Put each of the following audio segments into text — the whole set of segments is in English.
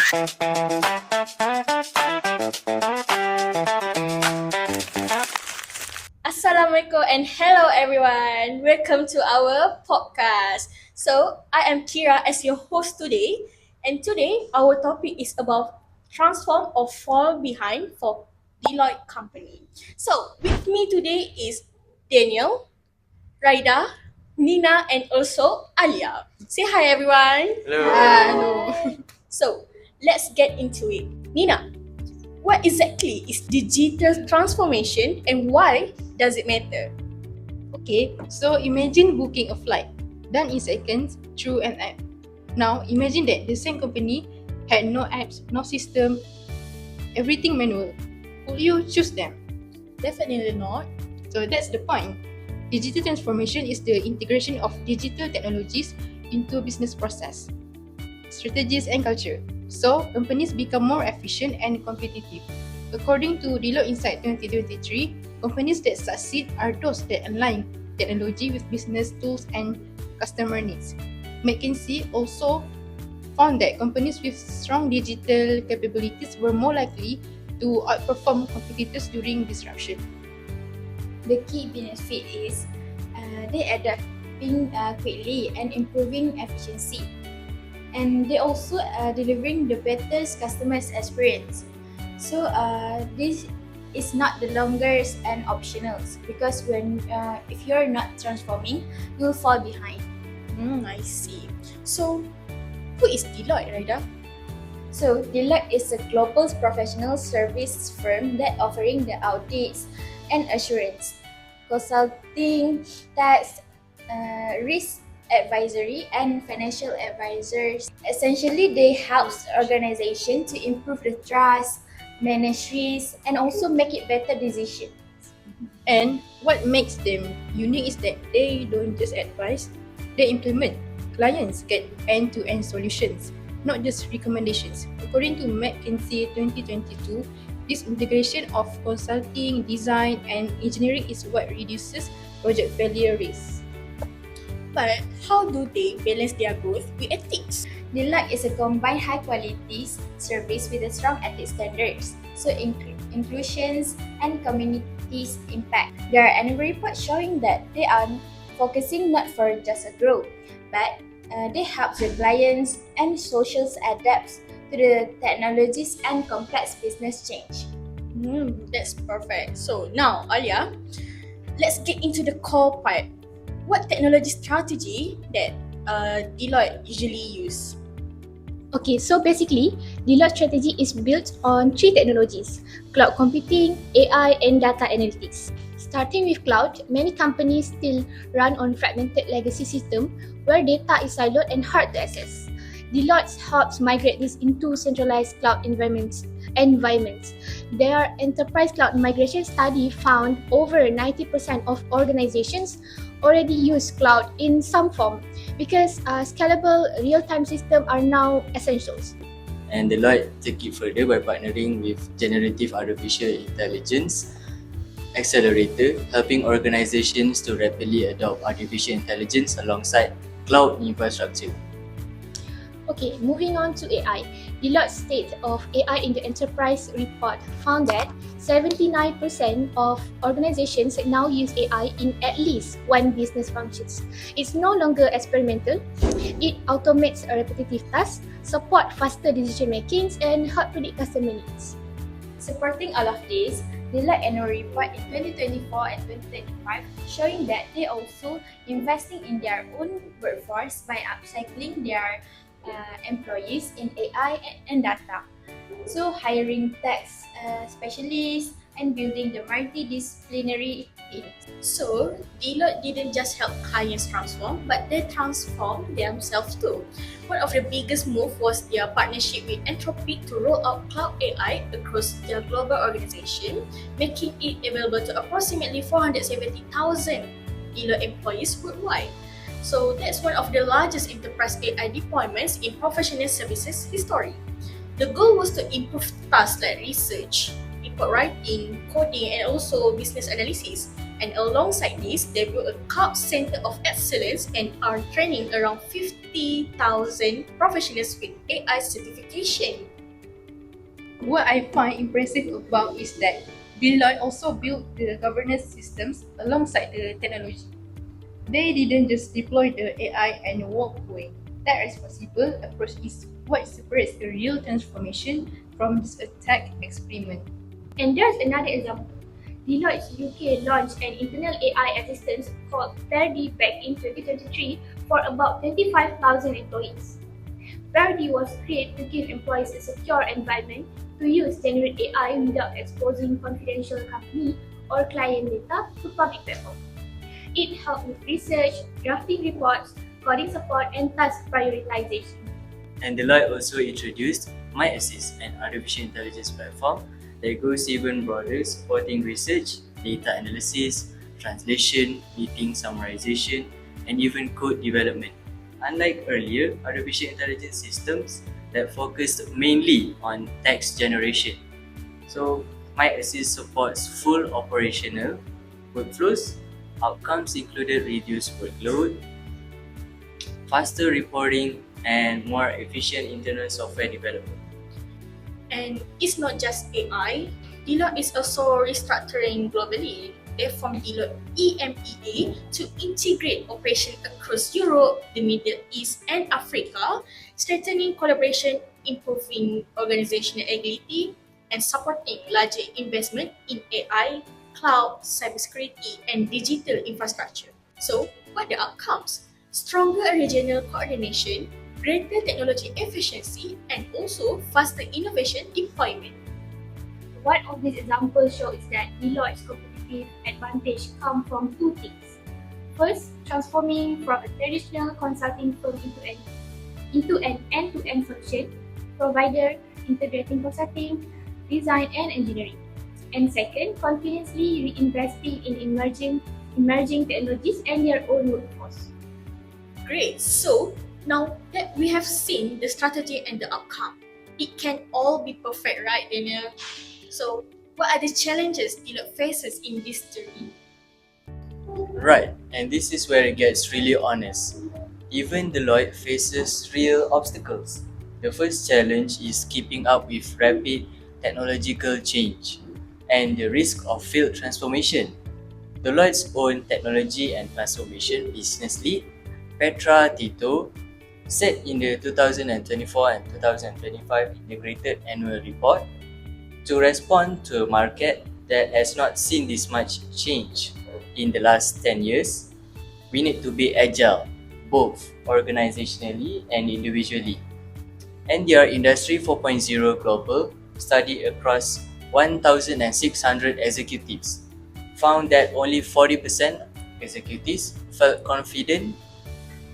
Assalamualaikum and hello everyone. Welcome to our podcast. So, I am Kira as your host today, and today our topic is about transform or fall behind for Deloitte company. So, with me today is Daniel, Raida, Nina, and also Alia. Say hi everyone. Hello. So, let's get into it. Nina, what exactly is digital transformation and why does it matter? Okay, so imagine booking a flight done in seconds through an app. Now imagine that the same company had no apps, no system, everything manual. Would you choose them? Definitely not. So that's the point. Digital transformation is the integration of digital technologies into business process, strategies and culture. So companies become more efficient and competitive. According to Deloitte Insight 2023, companies that succeed are those that align technology with business tools and customer needs. McKinsey also found that companies with strong digital capabilities were more likely to outperform competitors during disruption. The key benefit is they adapting quickly and improving efficiency. And they also delivering the better customer's experience. So this is not the longest and optionals because when if you're not transforming, you'll fall behind. I see. So, who is Deloitte, Raida? So Deloitte is a global professional service firm that offering the audits and assurance, consulting, tax, risk advisory, and financial advisors. Essentially, they help organizations to improve the trust, manage risk, and also make it better decision. And what makes them unique is that they don't just advise, they implement. Clients get end-to-end solutions, not just recommendations. According to McKinsey 2022, this integration of consulting, design, and engineering is what reduces project failure risk. But how do they balance their growth with ethics? Deloitte is a combined high quality service with a strong ethics standards, so inclusions and communities impact. There are annual reports showing that they are focusing not for just a growth, but they help their clients and socials adapt to the technologies and complex business change. That's perfect. So now, Alia, let's get into the core part. What technology strategy that Deloitte usually use? Okay, so basically, Deloitte strategy is built on three technologies: cloud computing, AI, and data analytics. Starting with cloud, many companies still run on fragmented legacy system where data is siloed and hard to access. Deloitte helps migrate this into centralized cloud environments. Their enterprise cloud migration study found over 90% of organizations already use cloud in some form because scalable real-time systems are now essentials. And Deloitte take it further by partnering with Generative Artificial Intelligence Accelerator, helping organizations to rapidly adopt artificial intelligence alongside cloud infrastructure. Okay, moving on to AI. Deloitte's State of AI in the Enterprise report found that 79% of organizations now use AI in at least one business functions. It's no longer experimental. It automates repetitive tasks, support faster decision makings, and help predict customer needs. Supporting all of this, Deloitte annual report in 2024 and 2025 showing that they also investing in their own workforce by upcycling their employees in AI and data. So hiring tech specialists and building the multidisciplinary teams. So, Deloitte didn't just help clients transform, but they transformed themselves too. One of the biggest moves was their partnership with Anthropic to roll out cloud AI across their global organization, making it available to approximately 470,000 Deloitte employees worldwide. So that's one of the largest enterprise AI deployments in professional services history. The goal was to improve tasks like research, report writing, coding, and also business analysis. And alongside this, they built a cloud center of excellence and are training around 50,000 professionals with AI certification. What I find impressive about is that Deloitte also built the governance systems alongside the technology. They didn't just deploy the AI and walk away. That responsible approach is what separates the real transformation from this attack experiment. And there's another example. Deloitte UK launched an internal AI assistant called Verdi back in 2023 for about 25,000 employees. Verdi was created to give employees a secure environment to use generate AI without exposing confidential company or client data to public platforms. It helped with research, drafting reports, coding support, and task prioritization. And Deloitte also introduced My Assist, an artificial intelligence platform that goes even broader, supporting research, data analysis, translation, meeting summarization, and even code development. Unlike earlier artificial intelligence systems that focused mainly on text generation. So, My Assist supports full operational workflows. Outcomes included reduced workload, faster reporting, and more efficient internal software development. And it's not just AI, Deloitte is also restructuring globally. They formed Deloitte EMEA to integrate operations across Europe, the Middle East, and Africa, strengthening collaboration, improving organizational agility, and supporting larger investment in AI, cloud, cybersecurity, and digital infrastructure. So, what are the outcomes? Stronger regional coordination, greater technology efficiency, and also faster innovation deployment. One of these examples shows that Deloitte's competitive advantage comes from two things. First, transforming from a traditional consulting firm into an end-to-end solution provider integrating consulting, design, and engineering. And second, continuously reinvesting in emerging technologies and their own workforce. Great. So now that we have seen the strategy and the outcome, it can all be perfect, right, Daniel? So what are the challenges Deloitte faces in this journey? Right, and this is where it gets really honest. Even Deloitte faces real obstacles. The first challenge is keeping up with rapid technological change and the risk of failed transformation. Deloitte's own technology and transformation business lead, Petra Tito, said in the 2024 and 2025 Integrated Annual Report, to respond to a market that has not seen this much change in the last 10 years, we need to be agile, both organizationally and individually. And their Industry 4.0 Global study across 1,600 executives found that only 40% executives felt confident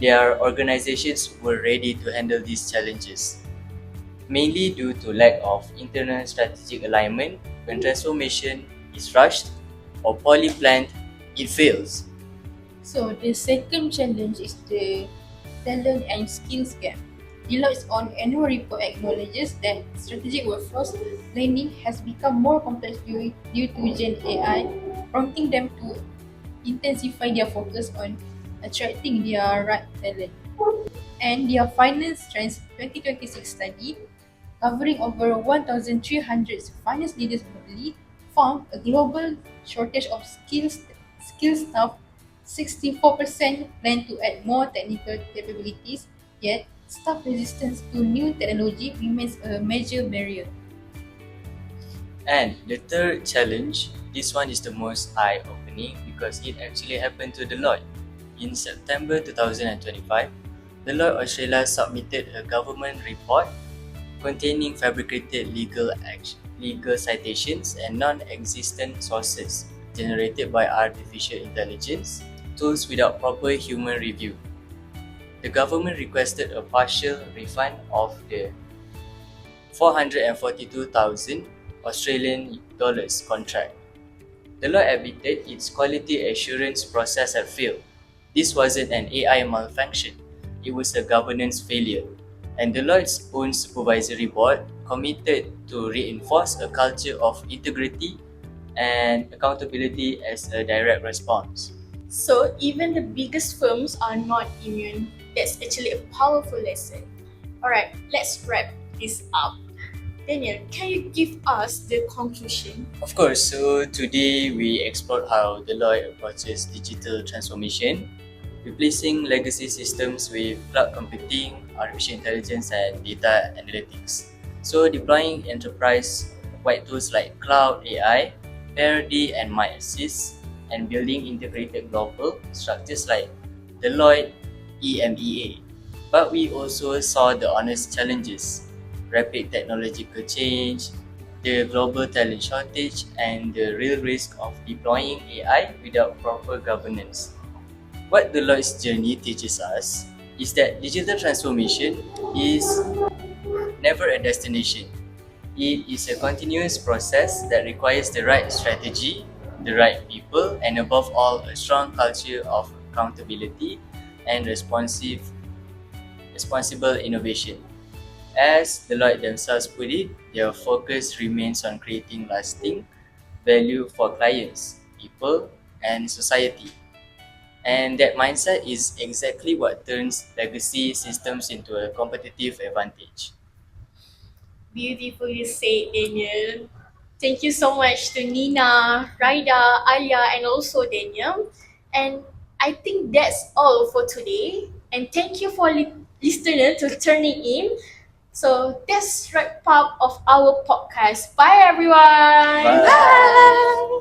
their organizations were ready to handle these challenges, mainly due to lack of internal strategic alignment. When transformation is rushed or poorly planned, it fails. So the second challenge is the talent and skills gap. Deloitte's own annual report acknowledges that strategic workforce planning has become more complex due to Gen AI, prompting them to intensify their focus on attracting their right talent. And their Finance Trends 2026 study, covering over 1,300 finance leaders globally, found a global shortage of skilled staff. 64% plan to add more technical capabilities, yet staff resistance to new technology remains a major barrier. And the third challenge, this one is the most eye-opening because it actually happened to Deloitte. In September 2025, Deloitte Australia submitted a government report containing fabricated legal citations and non-existent sources generated by artificial intelligence tools without proper human review. The government requested a partial refund of the 442,000 Australian dollars contract. Deloitte admitted its quality assurance process had failed. This wasn't an AI malfunction, it was a governance failure. And Deloitte's own supervisory board committed to reinforce a culture of integrity and accountability as a direct response. So even the biggest firms are not immune. That's actually a powerful lesson. Alright, let's wrap this up. Daniel, can you give us the conclusion? Of course, so today we explored how Deloitte approaches digital transformation, replacing legacy systems with cloud computing, artificial intelligence, and data analytics. So, deploying enterprise-wide tools like Cloud AI, Parity, and MyAssist, and building integrated global structures like Deloitte EMEA. But we also saw the honest challenges: rapid technological change, the global talent shortage, and the real risk of deploying AI without proper governance. What Deloitte's journey teaches us is that digital transformation is never a destination. It is a continuous process that requires the right strategy, the right people, and above all, a strong culture of accountability and responsible innovation. As Deloitte themselves put it, their focus remains on creating lasting value for clients, people, and society. And that mindset is exactly what turns legacy systems into a competitive advantage. Beautifully said, Daniel. Thank you so much to Nina, Raida, Alia, and also Daniel. And I think that's all for today. And thank you for listener to turning in. So that's wrap up of our podcast. Bye everyone. Bye.